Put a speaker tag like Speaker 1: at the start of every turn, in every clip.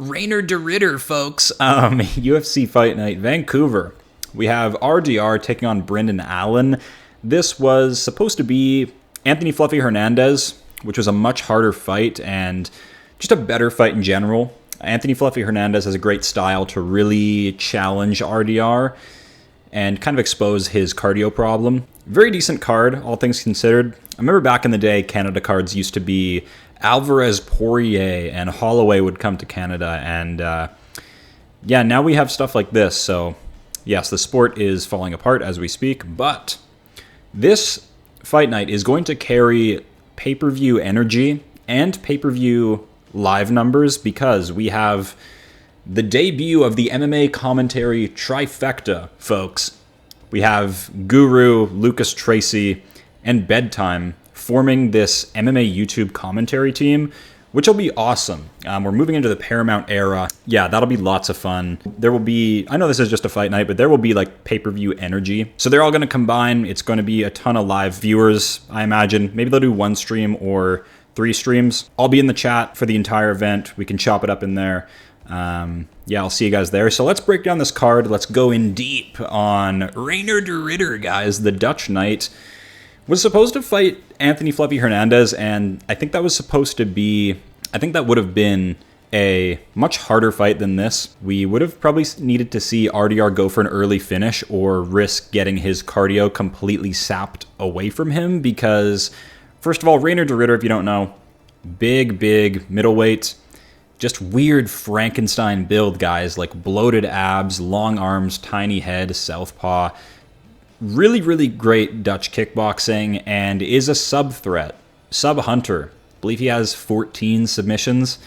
Speaker 1: Reinier de Ridder, folks. UFC Fight Night, Vancouver. We have RDR taking on Brendan Allen. This was supposed to be Anthony Fluffy Hernandez, which was a much harder fight and just a better fight in general. Anthony Fluffy Hernandez has a great style to really challenge RDR and kind of expose his cardio problem. Very decent card, all things considered. I remember back in the day, Canada cards used to be Alvarez, Poirier, and Holloway would come to Canada. And yeah, now we have stuff like this. So yes, the sport is falling apart as we speak. But this fight night is going to carry pay-per-view energy and pay-per-view live numbers because we have the debut of the MMA commentary trifecta, folks. We have Guru, Lucas Tracy, and Bedtime forming this MMA YouTube commentary team, which will be awesome. We're moving into the Paramount era. Yeah, that'll be lots of fun. There will be, I know this is just a fight night, but there will be like pay-per-view energy. So they're all going to combine. It's going to be a ton of live viewers, I imagine. Maybe they'll do one stream or 3 streams. I'll be in the chat for the entire event. We can chop it up in there. Yeah, I'll see you guys there. So let's break down this card. Let's go in deep on Reinier de Ridder, guys. The Dutch Knight was supposed to fight Anthony Fluffy Hernandez, and I think that was supposed to be, I think that would have been a much harder fight than this. We would have probably needed to see RDR go for an early finish or risk getting his cardio completely sapped away from him because, first of all, Reinier de Ridder, if you don't know, big middleweight, just weird Frankenstein build, guys, like bloated abs, long arms, tiny head, southpaw. Really great Dutch kickboxing and is a sub threat, sub hunter. I believe he has 14 submissions.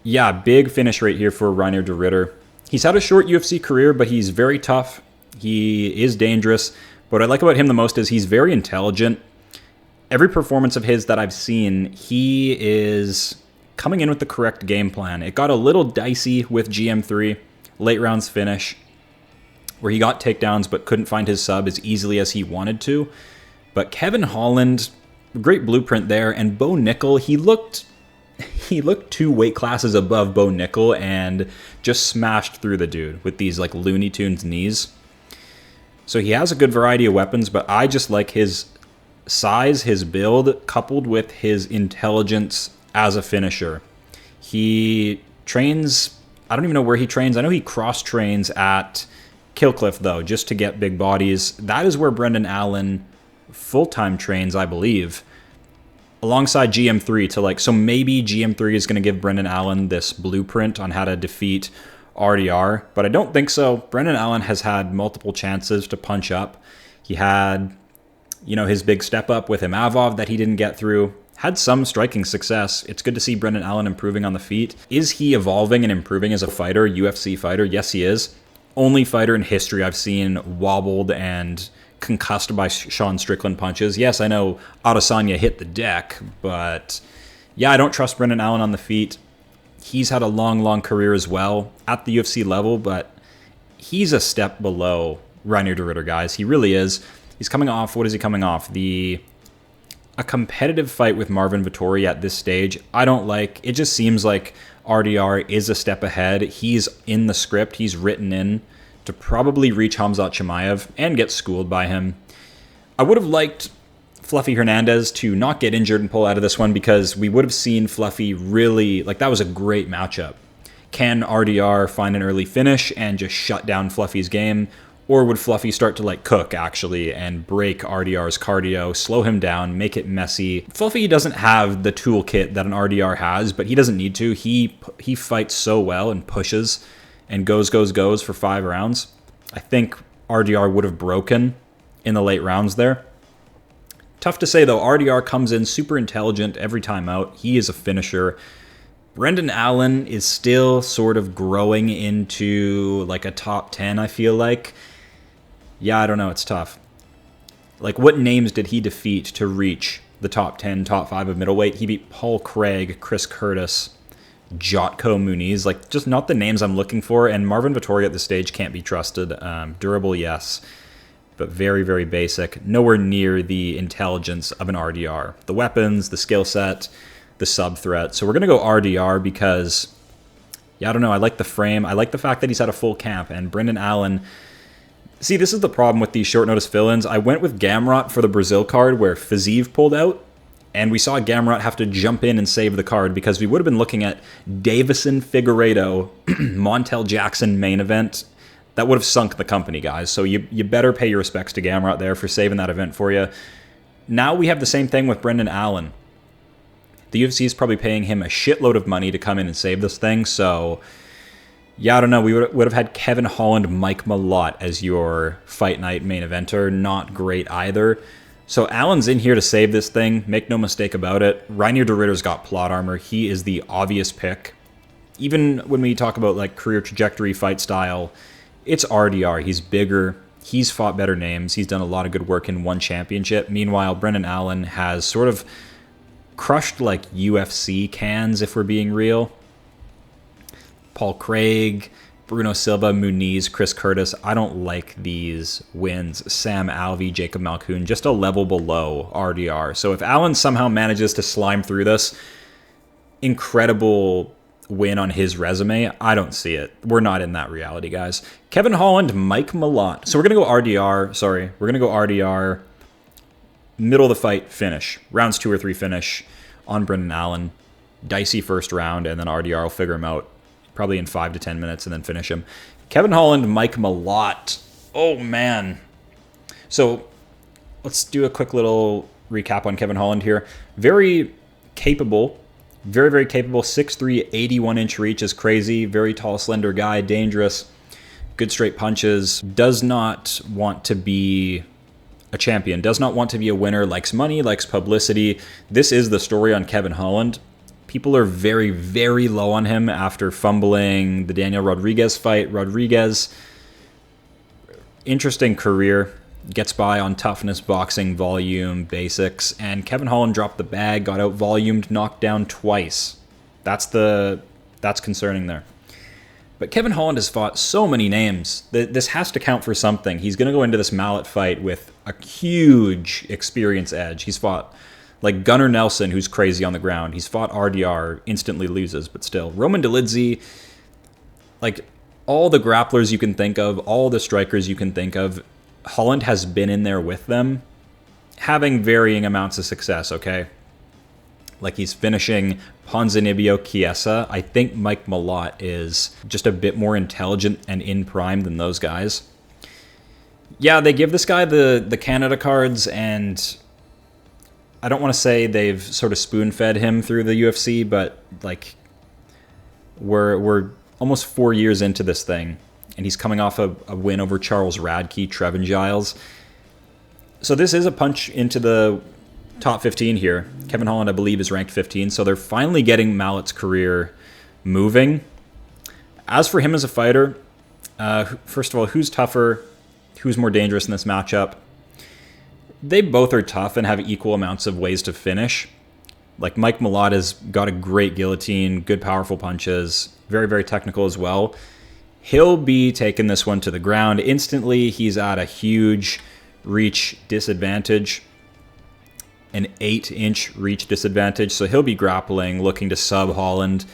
Speaker 1: Yeah, big finish rate here for Reinier de Ridder. He's had a short UFC career, but he's very tough. He is dangerous. But what I like about him the most is he's very intelligent. Every performance of his that I've seen, he is coming in with the correct game plan. It got a little dicey with GM3, late rounds finish, where he got takedowns but couldn't find his sub as easily as he wanted to. But Kevin Holland, great blueprint there, and Bo Nickel, he looked 2 weight classes above Bo Nickel and just smashed through the dude with these like Looney Tunes knees. So he has a good variety of weapons, but I just like his size, his build, coupled with his intelligence as a finisher. He trains, I don't even know where he trains. I know he cross-trains at Killcliff, though, just to get big bodies. That is where Brendan Allen full-time trains, I believe, alongside GM3 to like, so maybe GM3 is going to give Brendan Allen this blueprint on how to defeat RDR, but I don't think so. Brendan Allen has had multiple chances to punch up. He had, you know, his big step up with Imavov that he didn't get through. Had some striking success. It's good to see Brendan Allen improving on the feet. Is he evolving and improving as a fighter, UFC fighter? Yes, he is. Only fighter in history I've seen wobbled and concussed by Sean Strickland punches. Yes, I know Adesanya hit the deck, but yeah, I don't trust Brendan Allen on the feet. He's had a long career as well at the UFC level, but he's a step below Reinier de Ridder, guys. He really is. He's coming off, what is he coming off? A competitive fight with Marvin Vettori at this stage. I don't like, it just seems like RDR is a step ahead. He's in the script. He's written in to probably reach Khamzat Chimaev and get schooled by him. I would have liked Fluffy Hernandez to not get injured and pull out of this one because we would have seen Fluffy really, like that was a great matchup. Can RDR find an early finish and just shut down Fluffy's game? Or would Fluffy start to like cook actually and break RDR's cardio, slow him down, make it messy? Fluffy doesn't have the toolkit that an RDR has, but he doesn't need to. He fights so well and pushes and goes for 5 rounds. I think RDR would have broken in the late rounds there. Tough to say though, RDR comes in super intelligent every time out. He is a finisher. Brendan Allen is still sort of growing into like a top 10, I feel like. Yeah, I don't know. It's tough. Like, what names did he defeat to reach the top 10, top 5 of middleweight? He beat Paul Craig, Chris Curtis, Jotko Muniz. Like, just not the names I'm looking for. And Marvin Vettori at this stage can't be trusted. Durable, yes, but very basic. Nowhere near the intelligence of an RDR. The weapons, the skill set, the sub threat. So we're going to go RDR because Yeah, I don't know. I like the frame. I like the fact that he's had a full camp. And Brendan Allen... See, this is the problem with these short notice fill-ins. I went with Gamrot for the Brazil card where Fazeev pulled out. And we saw Gamrot have to jump in and save the card because we would have been looking at Davison Figueiredo, Montel Jackson main event. That would have sunk the company, guys. So you better pay your respects to Gamrot there for saving that event for you. Now we have the same thing with Brendan Allen. The UFC is probably paying him a shitload of money to come in and save this thing. So, yeah, I don't know. We would have had Kevin Holland, Mike MALOTT as your fight night main eventer. Not great either. So Allen's in here to save this thing. Make no mistake about it. Reinier de Ritter's got plot armor. He is the obvious pick. Even when we talk about like career trajectory, fight style, it's RDR. He's bigger. He's fought better names. He's done a lot of good work in one championship. Meanwhile, Brendan Allen has sort of crushed like UFC cans, if we're being real. Paul Craig, Bruno Silva, Muniz, Chris Curtis. I don't like these wins. Sam Alvey, Jacob Malkoun, just a level below RDR. So if Allen somehow manages to slime through this, incredible win on his resume, I don't see it. We're not in that reality, guys. Kevin Holland, Mike MALOTT. So we're going to go RDR. Sorry. We're going to go RDR. Middle of the fight, finish. Rounds 2 or 3 finish on Brendan Allen. Dicey first round, and then RDR will figure him out. Probably in 5 to 10 minutes and then finish him. Kevin Holland, Mike MALOTT. Oh, man. So let's do a quick little recap on Kevin Holland here. Very capable. Very, very capable. 6'3", 81-inch reach is crazy. Very tall, slender guy. Dangerous. Good straight punches. Does not want to be a champion. Does not want to be a winner. Likes money. Likes publicity. This is the story on Kevin Holland. People are very, very low on him after fumbling the Daniel Rodriguez fight. Rodriguez, interesting career. Gets by on toughness, boxing, volume, basics. And Kevin Holland dropped the bag, got out volumed, knocked down twice. That's concerning there. But Kevin Holland has fought so many names. This has to count for something. He's going to go into this MALOTT fight with a huge experience edge. He's fought... like Gunnar Nelson, who's crazy on the ground. He's fought RDR, instantly loses, but still. Roman Dolidze, like all the grapplers you can think of, all the strikers you can think of, Holland has been in there with them, having varying amounts of success, okay? Like he's finishing Ponzinibbio, Chiesa. I think Mike MALOTT is just a bit more intelligent and in prime than those guys. Yeah, they give this guy the Canada cards, and... I don't want to say they've sort of spoon-fed him through the UFC, but like we're almost 4 years into this thing, and he's coming off a win over Charles Radke, Trevin Giles. So this is a punch into the top 15 here. Kevin Holland, I believe, is ranked 15, so they're finally getting MALOTT's career moving. As for him as a fighter, first of all, who's tougher? Who's more dangerous in this matchup? They both are tough and have equal amounts of ways to finish. Like Mike MALOTT has got a great guillotine, good powerful punches, very, very technical as well. He'll be taking this one to the ground instantly. He's at a huge reach disadvantage, an 8-inch reach disadvantage. So he'll be grappling, looking to sub Holland.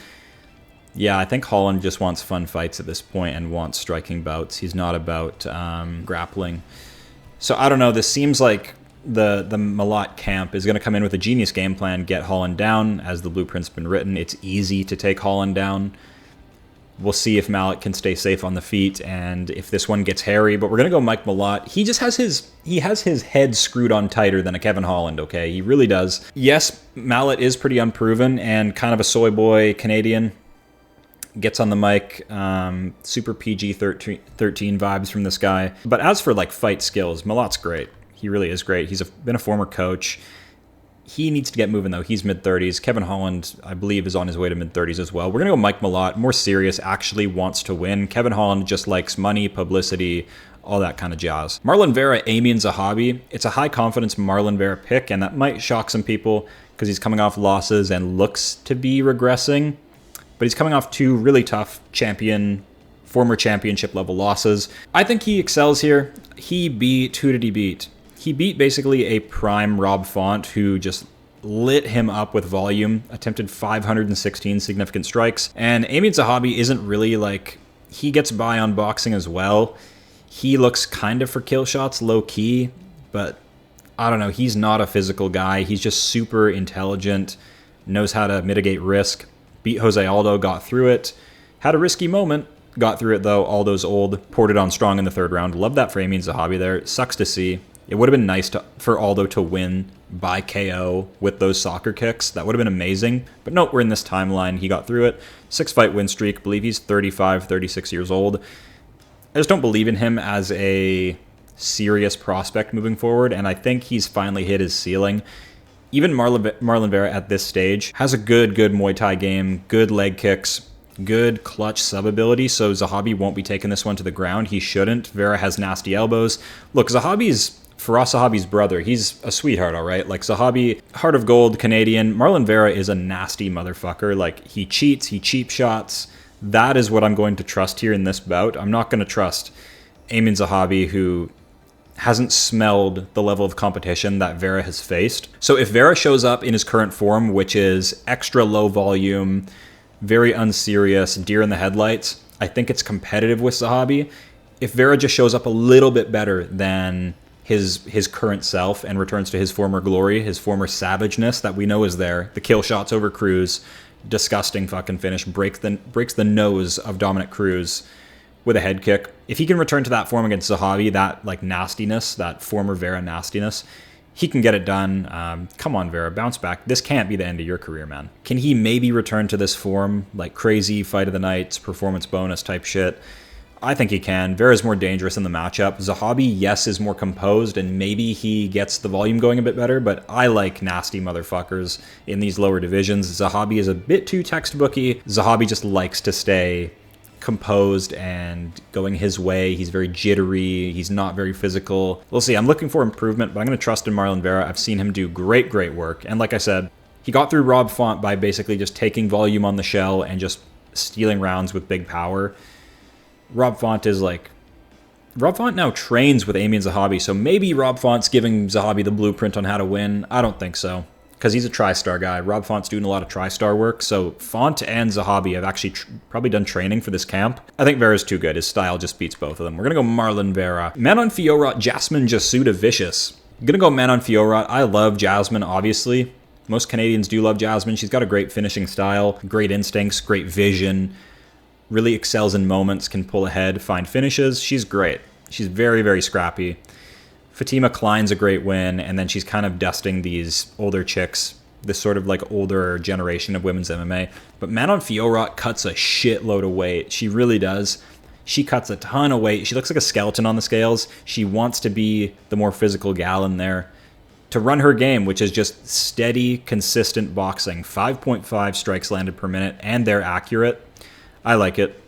Speaker 1: Yeah, I think Holland just wants fun fights at this point and wants striking bouts. He's not about grappling. So I don't know. This seems like the MALOTT camp is going to come in with a genius game plan, get Holland down, as the blueprint's been written. It's easy to take Holland down. We'll see if MALOTT can stay safe on the feet and if this one gets hairy. But we're going to go Mike MALOTT. He just has his head screwed on tighter than a Kevin Holland, okay? He really does. Yes, MALOTT is pretty unproven and kind of a soy boy Canadian. Gets on the mic, super PG-13 vibes from this guy. But as for like fight skills, MALOTT's great. He really is great. He's been a former coach. He needs to get moving though. He's mid-30s. Kevin Holland, I believe, is on his way to mid-30s as well. We're going to go Mike MALOTT, more serious, actually wants to win. Kevin Holland just likes money, publicity, all that kind of jazz. Marlon Vera, AIEMANN, ZAHABI. It's a high confidence Marlon Vera pick, and that might shock some people because he's coming off losses and looks to be regressing. But he's coming off 2 really tough former championship level losses. I think he excels here. He beat, who did he beat? He beat basically a prime Rob Font who just lit him up with volume, attempted 516 significant strikes. And Eamon Zahabi isn't really like, he gets by on boxing as well. He looks kind of for kill shots low key, but I don't know, he's not a physical guy. He's just super intelligent, knows how to mitigate risk. Beat Jose Aldo, got through it. Had a risky moment, got through it though. Aldo's old, poured it on strong in the 3rd round. Love that for Eamon Zahabi there. Sucks to see. It would have been nice for Aldo to win by KO with those soccer kicks. That would have been amazing. But nope, we're in this timeline. He got through it. 6-fight win streak. Believe he's 35, 36 years old. I just don't believe in him as a serious prospect moving forward, and I think he's finally hit his ceiling. Even Marlon Vera at this stage has a good Muay Thai game, good leg kicks, good clutch sub ability, so Zahabi won't be taking this one to the ground. He shouldn't. Vera has nasty elbows. Look, Zahabi's Firas Zahabi's brother. He's a sweetheart, all right? Like, Zahabi, heart of gold, Canadian. Marlon Vera is a nasty motherfucker. Like, he cheats, he cheap shots. That is what I'm going to trust here in this bout. I'm not going to trust Eamon Zahabi, who hasn't smelled the level of competition that Vera has faced. So if Vera shows up in his current form, which is extra low volume, very unserious, deer in the headlights, I think it's competitive with Zahabi. If Vera just shows up a little bit better than his current self and returns to his former glory, his former savageness that we know is there, the kill shots over Cruz, disgusting fucking finish, breaks the nose of Dominic Cruz with a head kick. If he can return to that form against Zahabi, that like nastiness, that former Vera nastiness, he can get it done. Come on, Vera, bounce back. This can't be the end of your career, man. Can he maybe return to this form, like crazy fight of the nights, performance bonus type shit? I think he can. Vera's more dangerous in the matchup. Zahabi, yes, is more composed, and maybe he gets the volume going a bit better, but I like nasty motherfuckers in these lower divisions. Zahabi is a bit too textbooky. Zahabi just likes to stay composed and going his way. He's very jittery. He's not very physical. We'll see. I'm looking for improvement, but I'm going to trust in Marlon Vera. I've seen him do great work. And like I said, he got through Rob Font by basically just taking volume on the shell and just stealing rounds with big power. Rob Font now trains with Eamon Zahabi, so maybe Rob Font's giving Zahabi the blueprint on how to win. I don't think so, because he's a TriStar guy. Rob Font's doing a lot of TriStar work, so Font and Zahabi have actually probably done training for this camp. I think Vera's too good. His style just beats both of them. We're going to go Marlon Vera. Manon FIOROT, Jasmine JASUDAVICIUS. I'm going to go Manon FIOROT. I love Jasmine, obviously. Most Canadians do love Jasmine. She's got a great finishing style, great instincts, great vision, really excels in moments, can pull ahead, find finishes. She's great. She's very scrappy. Fatima Klein's a great win, and then she's kind of dusting these older chicks, this sort of like older generation of women's MMA. But Manon FIOROT cuts a shitload of weight. She really does. She cuts a ton of weight. She looks like a skeleton on the scales. She wants to be the more physical gal in there to run her game, which is just steady, consistent boxing. 5.5 strikes landed per minute, and they're accurate. I like it.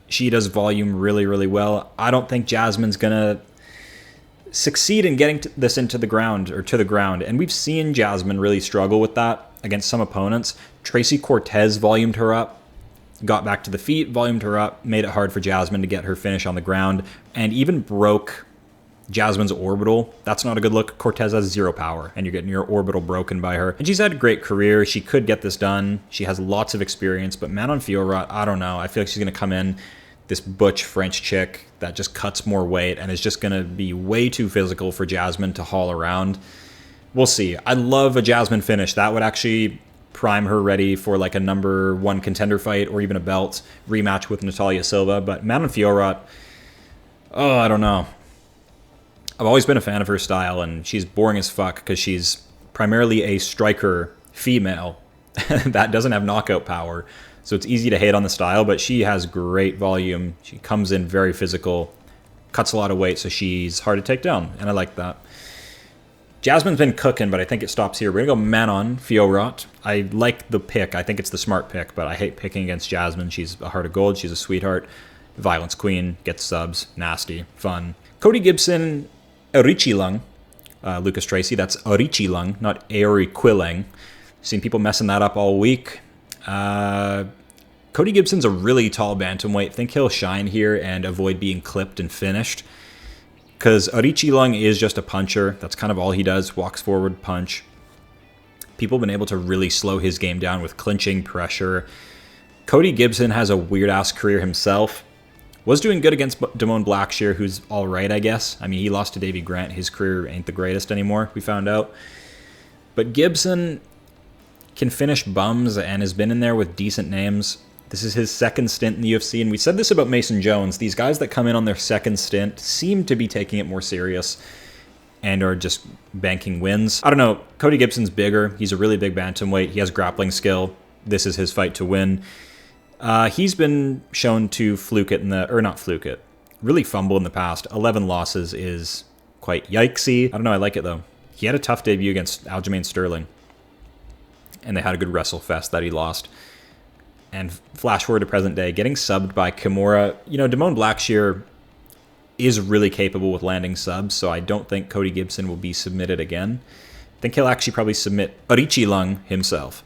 Speaker 1: She does volume really well. I don't think Jasmine's gonna succeed in getting this into the ground, or to the ground. And we've seen Jasmine really struggle with that against some opponents. Tracy Cortez volumed her up, got back to the feet, volumed her up, made it hard for Jasmine to get her finish on the ground, and even broke Jasmine's orbital. That's not a good look. Cortez has 0 power, and you're getting your orbital broken by her. And she's had a great career. She could get this done. She has lots of experience, but Manon FIOROT, I don't know. I feel like she's going to come in, this butch French chick that just cuts more weight and is just going to be way too physical for Jasmine to haul around. We'll see. I love a Jasmine finish. That would actually prime her ready for like a #1 contender fight or even a belt rematch with Natalia Silva. But Manon FIOROT, oh, I don't know. I've always been a fan of her style, and she's boring as fuck because she's primarily a striker female that doesn't have knockout power. So it's easy to hate on the style, but she has great volume. She comes in very physical, cuts a lot of weight, so she's hard to take down, and I like that. Jasmine's been cooking, but I think it stops here. We're going to go Manon FIOROT. I like the pick. I think it's the smart pick, but I hate picking against Jasmine. She's a heart of gold. She's a sweetheart. Violence queen, gets subs, nasty, fun. Cody Gibson, AORIQILENG. Lucas Tracy, that's AORIQILENG, not AORIQILENG. Seen people messing that up all week. Cody Gibson's a really tall bantamweight. Think he'll shine here and avoid being clipped and finished, because AORIQILENG is just a puncher. That's kind of all he does. Walks forward, punch. People have been able to really slow his game down with clinching, pressure. Cody Gibson has a weird-ass career himself. Was doing good against Damone Blackshear, who's all right, I guess. I mean, he lost to Davey Grant. His career ain't the greatest anymore, we found out. But Gibson can finish bums and has been in there with decent names. This is his second stint in the UFC, and we said this about Mason Jones. These guys that come in on their second stint seem to be taking it more serious and are just banking wins. I don't know. Cody Gibson's bigger. He's a really big bantamweight. He has grappling skill. This is his fight to win. He's been shown to fluke it not fluke it, really fumble in the past. 11 losses is quite yikesy. I don't know, I like it though. He had a tough debut against Aljamain Sterling, and they had a good wrestle fest that he lost. And flash forward to present day, getting subbed by Kimura. You know, Damone Blackshear is really capable with landing subs, so I don't think Cody Gibson will be submitted again. I think he'll actually probably submit AORIQILENG himself.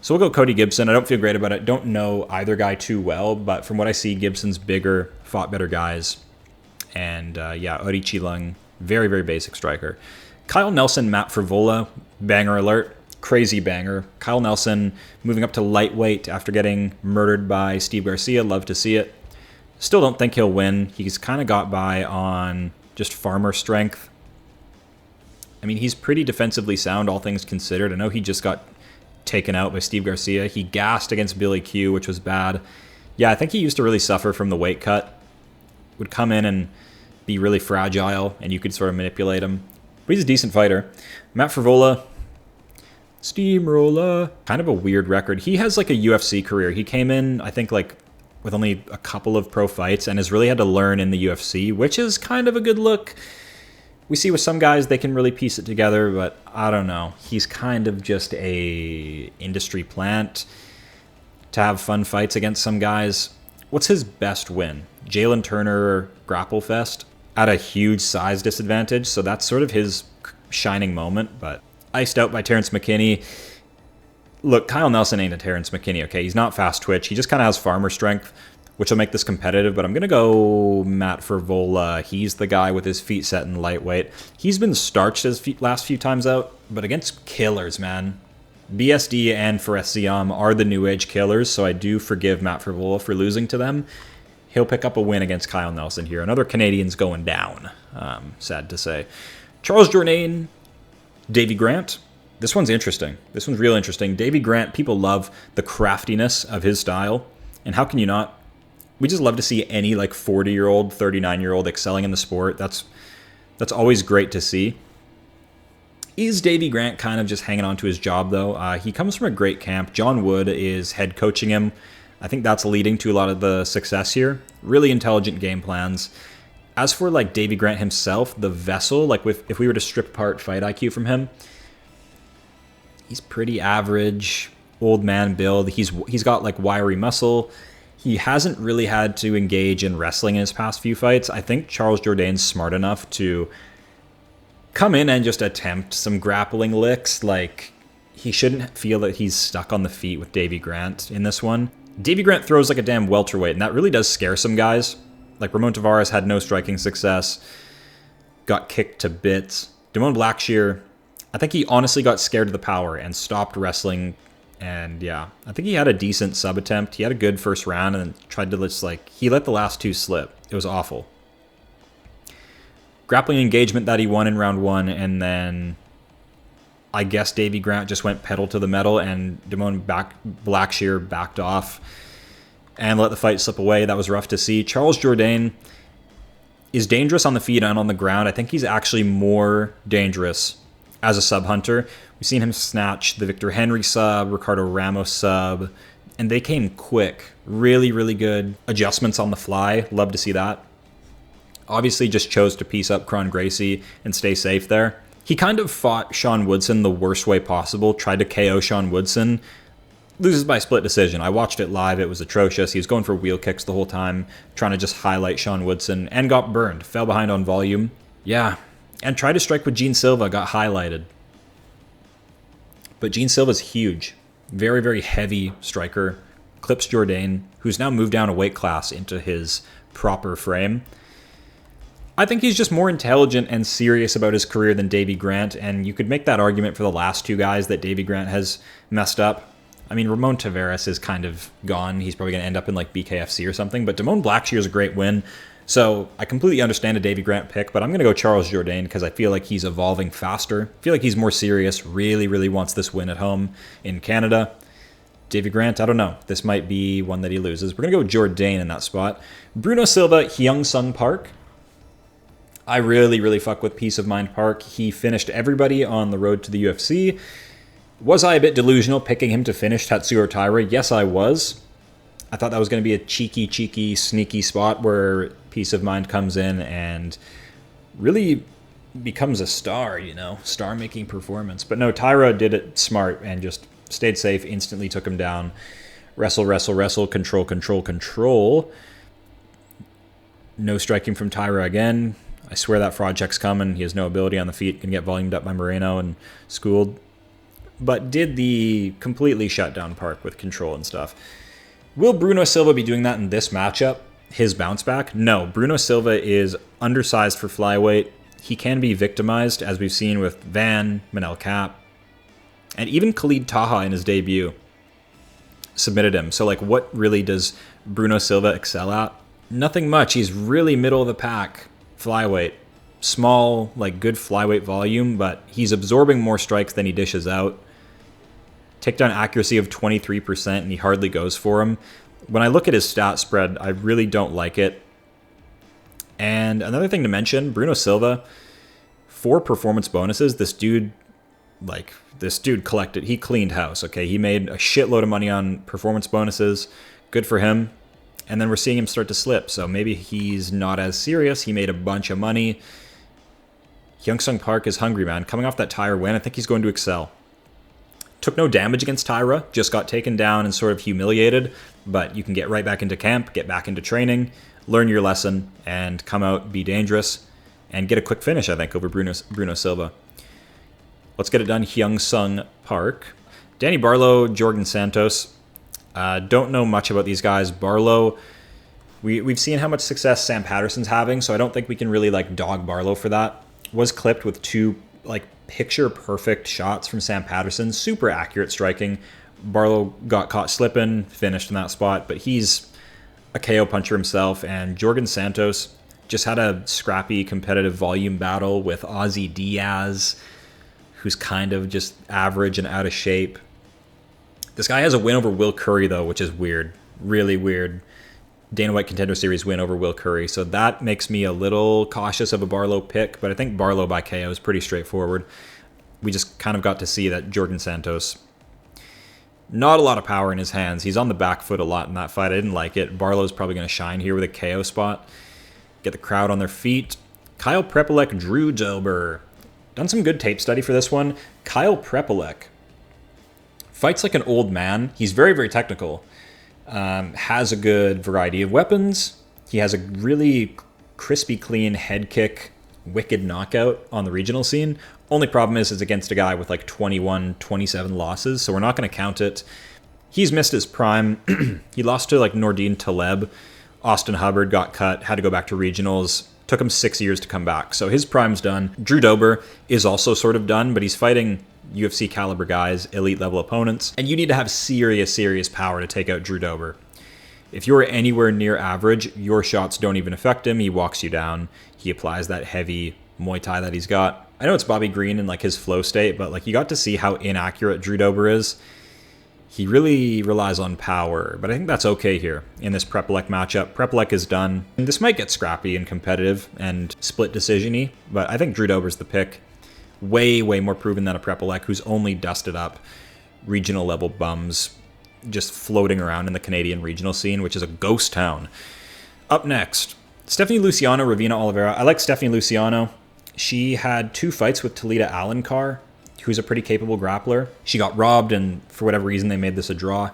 Speaker 1: So we'll go Cody Gibson. I don't feel great about it. Don't know either guy too well, but from what I see, Gibson's bigger, fought better guys. And yeah, AORIQILENG, very, very basic striker. Kyle Nelson, Matt Frevola, banger alert. Crazy banger. Kyle Nelson moving up to lightweight after getting murdered by Steve Garcia. Love to see it. Still don't think he'll win. He's kind of got by on just farmer strength. I mean, he's pretty defensively sound, all things considered. I know he just got taken out by Steve Garcia. He gassed against Billy Q, which was bad. Yeah, I think he used to really suffer from the weight cut. Would come in and be really fragile, and you could sort of manipulate him. But he's a decent fighter. Matt Frevola, steamroller. Kind of a weird record. He has like a UFC career. He came in, I think, like with only a couple of pro fights and has really had to learn in the UFC, which is kind of a good look. We see with some guys, they can really piece it together, but I don't know. He's kind of just a industry plant to have fun fights against some guys. What's his best win? Jalen Turner Grapple Fest at a huge size disadvantage, so that's sort of his shining moment, but iced out by Terrence McKinney. Look, Kyle Nelson ain't a Terrence McKinney, okay? He's not fast twitch. He just kind of has farmer strength, which will make this competitive, but I'm going to go Matt Frevola. He's the guy with his feet set in lightweight. He's been starched his last few times out, but against killers, man. BSD and Faresiam are the new age killers, so I do forgive Matt Frevola for losing to them. He'll pick up a win against Kyle Nelson here. Another Canadian's going down, sad to say. Charles Jourdain, Davey Grant. This one's interesting. This one's real interesting. Davey Grant, people love the craftiness of his style, and how can you not? We just love to see any like 40-year-old, 39-year-old excelling in the sport. That's always great to see. Is Davey Grant kind of just hanging on to his job, though? He comes from a great camp. John Wood is head coaching him. I think that's leading to a lot of the success here. Really intelligent game plans. As for like Davey Grant himself, the vessel, like if we were to strip apart fight IQ from him, he's pretty average, old man build. He's got like wiry muscle. He hasn't really had to engage in wrestling in his past few fights. I think Charles Jourdain's smart enough to come in and just attempt some grappling licks. Like, he shouldn't feel that he's stuck on the feet with Davey Grant in this one. Davey Grant throws like a damn welterweight, and that really does scare some guys. Like, Ramon Tavares had no striking success, got kicked to bits. Damone Blackshear, I think he honestly got scared of the power and stopped wrestling. And yeah, I think he had a decent sub attempt. He had a good first round and tried to just like, he let the last two slip. It was awful. Grappling engagement that he won in round one, and then I guess Davey Grant just went pedal to the metal and Damone Blackshear backed off and let the fight slip away. That was rough to see. Charles Jourdain is dangerous on the feet and on the ground. I think he's actually more dangerous as a sub hunter. We've seen him snatch the Victor Henry sub, Ricardo Ramos sub, and they came quick. Really, really good adjustments on the fly. Love to see that. Obviously just chose to piece up Kron Gracie and stay safe there. He kind of fought Sean Woodson the worst way possible, tried to KO Sean Woodson, loses by split decision. I watched it live. It was atrocious. He was going for wheel kicks the whole time, trying to just highlight Sean Woodson, and got burned. Fell behind on volume. Yeah, and tried to strike with Gene Silva, got highlighted. But Gene Silva's huge. Very, very heavy striker. Clips Jourdain, who's now moved down a weight class into his proper frame. I think he's just more intelligent and serious about his career than Davey Grant, and you could make that argument for the last two guys that Davey Grant has messed up. I mean, Ramon Taveras is kind of gone. He's probably going to end up in like BKFC or something, but Damone Blackshear is a great win. So I completely understand a Davey Grant pick, but I'm going to go Charles Jourdain because I feel like he's evolving faster. I feel like he's more serious, really, really wants this win at home in Canada. Davey Grant, I don't know. This might be one that he loses. We're going to go Jourdain in that spot. Bruno Silva, HYUNSUNG Park. I really, really fuck with Peace of Mind Park. He finished everybody on the road to the UFC. Was I a bit delusional picking him to finish Tatsuro Taira? Yes, I was. I thought that was going to be a cheeky, sneaky spot where Peace of Mind comes in and really becomes a star, you know, star-making performance. But no, Taira did it smart and just stayed safe, instantly took him down. Wrestle, control. No striking from Taira again. I swear that fraud check's coming. He has no ability on the feet, can get volumed up by Moreno and schooled. But did the completely shut down Park with control and stuff. Will Bruno Silva be doing that in this matchup? His bounce back? No. Bruno Silva is undersized for flyweight. He can be victimized, as we've seen with Van, Manel Cap, and even Khalid Taha in his debut submitted him. So, like, what really does Bruno Silva excel at? Nothing much. He's really middle of the pack flyweight. Small, like, good flyweight volume, but he's absorbing more strikes than he dishes out. Takedown accuracy of 23%, and he hardly goes for him. When I look at his stat spread, I really don't like it. And another thing to mention, Bruno Silva, 4 performance bonuses. This dude collected, he cleaned house, okay? He made a shitload of money on performance bonuses. Good for him. And then we're seeing him start to slip, so maybe he's not as serious. He made a bunch of money. HYUNSUNG Park is hungry, man. Coming off that Taira win, I think he's going to excel. Took no damage against Taira, just got taken down and sort of humiliated, but you can get right back into camp, get back into training, learn your lesson, and come out, be dangerous, and get a quick finish, I think, over Bruno Silva. Let's get it done. HYUNSUNG Park. Danny Barlow, Jordan Santos. Don't know much about these guys. Barlow, we've seen how much success Sam Patterson's having, so I don't think we can really like dog Barlow for that. Was clipped with 2 like picture perfect shots from Sam Patterson. Super accurate striking. Barlow got caught slipping, finished in that spot, but he's a KO puncher himself. And Jordan Santos just had a scrappy competitive volume battle with Ozzy Diaz, who's kind of just average and out of shape. This guy has a win over Will Curry, though, which is weird. Really weird. Dana White Contender Series win over Will Curry. So that makes me a little cautious of a Barlow pick, but I think Barlow by KO is pretty straightforward. We just kind of got to see that Jordan Santos, not a lot of power in his hands. He's on the back foot a lot in that fight. I didn't like it. Barlow's probably going to shine here with a KO spot. Get the crowd on their feet. Kyle Prepolek, Drew Dober. Done some good tape study for this one. Kyle Prepolek fights like an old man. He's very, very technical. Has a good variety of weapons. He has a really crispy, clean head kick, wicked knockout on the regional scene. Only problem is it's against a guy with like 21, 27 losses, so we're not going to count it. He's missed his prime. He lost to like Nordine Taleb. Austin Hubbard got cut, had to go back to regionals. Took him 6 years to come back, so his prime's done. Drew Dober is also sort of done, but he's fighting UFC caliber guys, elite level opponents, and you need to have serious power to take out Drew Dober. If you're anywhere near average, your shots don't even affect him. He walks you down. He applies that heavy Muay Thai that he's got. I know it's Bobby Green in like his flow state, but like you got to see how inaccurate Drew Dober is. He really relies on power, but I think that's okay here in this Prepolek matchup. Prepolek is done. And this might get scrappy and competitive and split decision-y, but I think Drew Dober's the pick. Way more proven than a Prepolek who's only dusted up regional level bums just floating around in the Canadian regional scene, which is a ghost town. Up next, Stephanie Luciano, Ravena Oliveira. I like Stephanie Luciano. She had 2 fights with Talita Alencar, who's a pretty capable grappler. She got robbed, and for whatever reason, they made this a draw.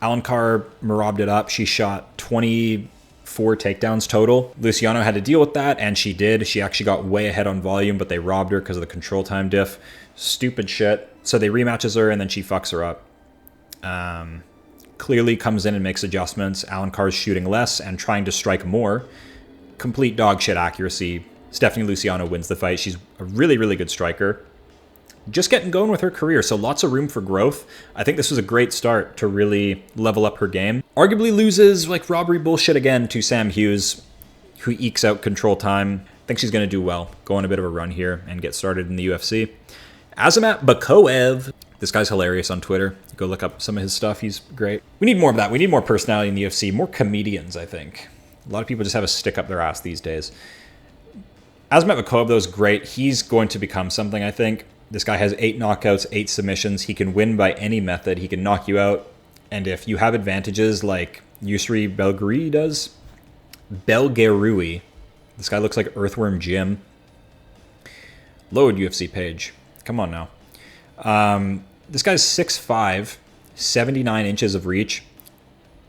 Speaker 1: Alencar robbed it up. She shot 24 takedowns total. Luciano had to deal with that, and she did. She actually got way ahead on volume, but they robbed her because of the control time diff. Stupid shit. So they rematches her, and then she fucks her up. Clearly comes in and makes adjustments. Alencar's shooting less and trying to strike more. Complete dog shit accuracy. Stephanie Luciano wins the fight. She's a really, really good striker. Just getting going with her career, so lots of room for growth. I think this was a great start to really level up her game. Arguably loses like robbery bullshit again to Sam Hughes, who ekes out control time. I think she's going to do well, go on a bit of a run here and get started in the UFC. AZAMAT BEKOEV. This guy's hilarious on Twitter. Go look up some of his stuff. He's great. We need more of that. We need more personality in the UFC, more comedians, I think. A lot of people just have a stick up their ass these days. AZAMAT BEKOEV, though, is great. He's going to become something, I think. This guy has 8 knockouts, 8 submissions. He can win by any method. He can knock you out. And if you have advantages like YOUSRI BELGAROUI does, BELGAROUI. This guy looks like Earthworm Jim. Load UFC page. Come on now. This guy's 6'5", 79 inches of reach.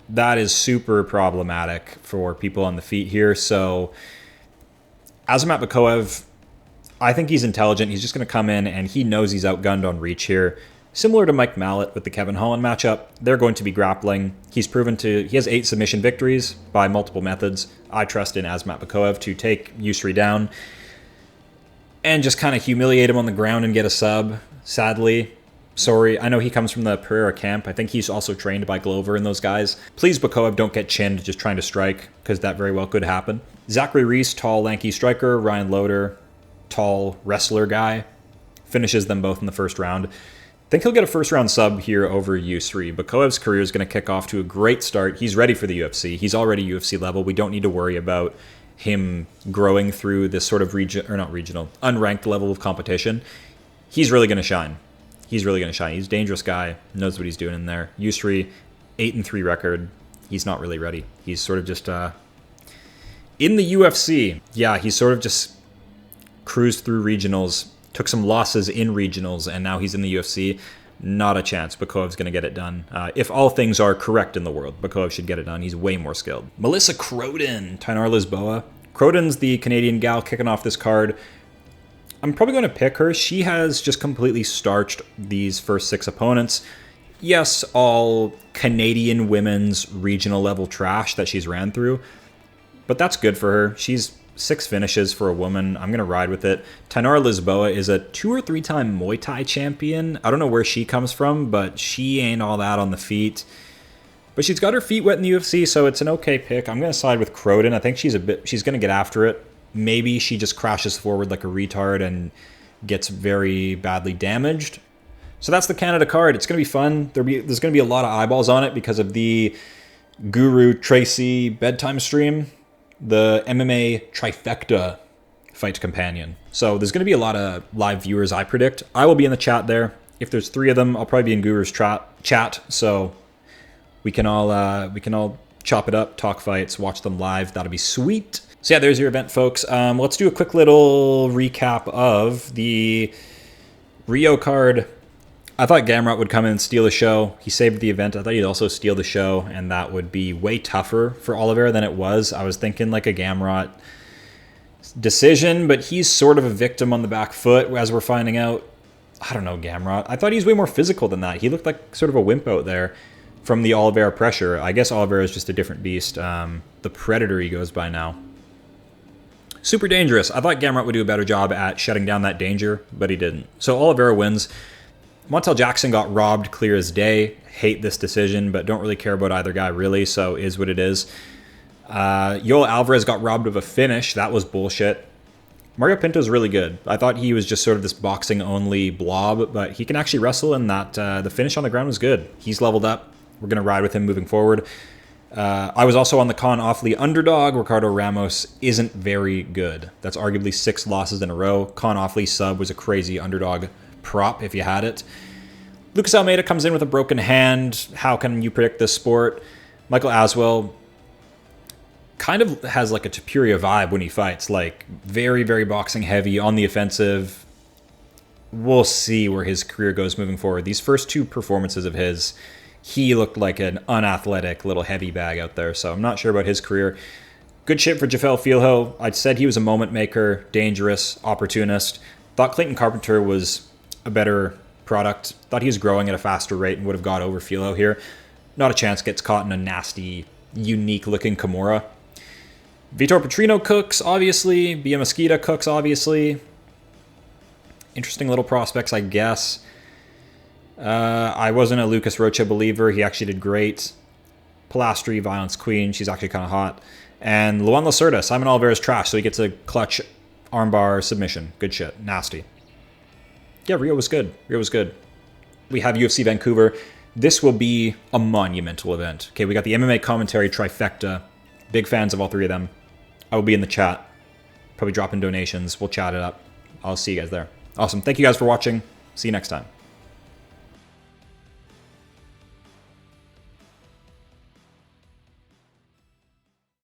Speaker 1: That is super problematic for people on the feet here. So AZAMAT BEKOEV, I think he's intelligent. He's just going to come in and he knows he's outgunned on reach here. Similar to Mike MALOTT with the Kevin Holland matchup, they're going to be grappling. He has 8 submission victories by multiple methods. I trust in AZAMAT BEKOEV to take YOUSRI down and just kind of humiliate him on the ground and get a sub. Sadly, sorry, I know he comes from the Pereira camp. I think he's also trained by Glover and those guys. Please, BEKOEV, don't get chinned just trying to strike, because that very well could happen. Zachary Reese, tall, lanky striker. Ryan Loader, tall wrestler guy. Finishes them both in the first round. I think he'll get a first-round sub here over YOUSRI. BEKOEV's career is going to kick off to a great start. He's ready for the UFC. He's already UFC level. We don't need to worry about him growing through this sort of unranked level of competition. He's really going to shine. He's really going to shine. He's a dangerous guy, knows what he's doing in there. YOUSRI, 8-3 record. He's not really ready. He's sort of just in the UFC. Yeah, he's sort of just cruised through regionals, took some losses in regionals, and now he's in the UFC. Not a chance. BEKOEV's going to get it done. If all things are correct in the world, BEKOEV should get it done. He's way more skilled. Melissa Croden, Tynar Lisboa. Croden's the Canadian gal kicking off this card. I'm probably going to pick her. She has just completely starched these first 6 opponents. Yes, all Canadian women's regional level trash that she's ran through, but that's good for her. She's 6 finishes for a woman. I'm going to ride with it. Tynar Lisboa is a 2 or 3 time Muay Thai champion. I don't know where she comes from, but she ain't all that on the feet. But she's got her feet wet in the UFC, so it's an okay pick. I'm going to side with Croden. I think she's going to get after it. Maybe she just crashes forward like a retard and gets very badly damaged. So that's the Canada card. It's going to be fun. There's going to be a lot of eyeballs on it because of the Guru Tracy bedtime stream, the MMA trifecta fight companion. So there's going to be a lot of live viewers, I predict. I will be in the chat there. If there's 3 of them, I'll probably be in Guru's chat. So we can all chop it up, talk fights, watch them live. That'll be sweet. So yeah, there's your event, folks. Let's do a quick little recap of the Rio card. I thought Gamrot would come in and steal the show. He saved the event. I thought he'd also steal the show, and that would be way tougher for Oliveira than it was. I was thinking like a Gamrot decision, but he's sort of a victim on the back foot, as we're finding out. I don't know, Gamrot. I thought he was way more physical than that. He looked like sort of a wimp out there from the Oliveira pressure. I guess Oliveira is just a different beast. The Predator he goes by now. Super dangerous. I thought Gamrot would do a better job at shutting down that danger, but he didn't. So Oliveira wins. Montel Jackson got robbed clear as day. Hate this decision, but don't really care about either guy really, so is what it is. Yoel Alvarez got robbed of a finish. That was bullshit. Mario Pinto's really good. I thought he was just sort of this boxing-only blob, but he can actually wrestle, and that the finish on the ground was good. He's leveled up. We're going to ride with him moving forward. I was also on the Con Offley underdog. Ricardo Ramos isn't very good. That's arguably 6 losses in a row. Con Offley sub was a crazy underdog prop if you had it. Lucas Almeida comes in with a broken hand. How can you predict this sport? Michael Aswell kind of has like a Topuria vibe when he fights. Like very, very boxing heavy on the offensive. We'll see where his career goes moving forward. These first 2 performances of his, he looked like an unathletic little heavy bag out there, so I'm not sure about his career. Good shit for Jafel Filho. I said he was a moment maker, dangerous, opportunist. Thought Clayton Carpenter was a better product. Thought he was growing at a faster rate and would have got over Filho here. Not a chance, gets caught in a nasty, unique-looking Kimura. Vitor Petrino cooks, obviously. Bia Mesquita cooks, obviously. Interesting little prospects, I guess. I wasn't a Lucas Rocha believer. He actually did great. Pilastri, Violence Queen. She's actually kind of hot. And Luan Lacerda. Simon Oliveira's trash, so he gets a clutch armbar submission. Good shit. Nasty. Yeah, Rio was good. Rio was good. We have UFC Vancouver. This will be a monumental event. Okay, we got the MMA commentary trifecta. Big fans of all three of them. I will be in the chat. Probably drop in donations. We'll chat it up. I'll see you guys there. Awesome. Thank you guys for watching. See you next time.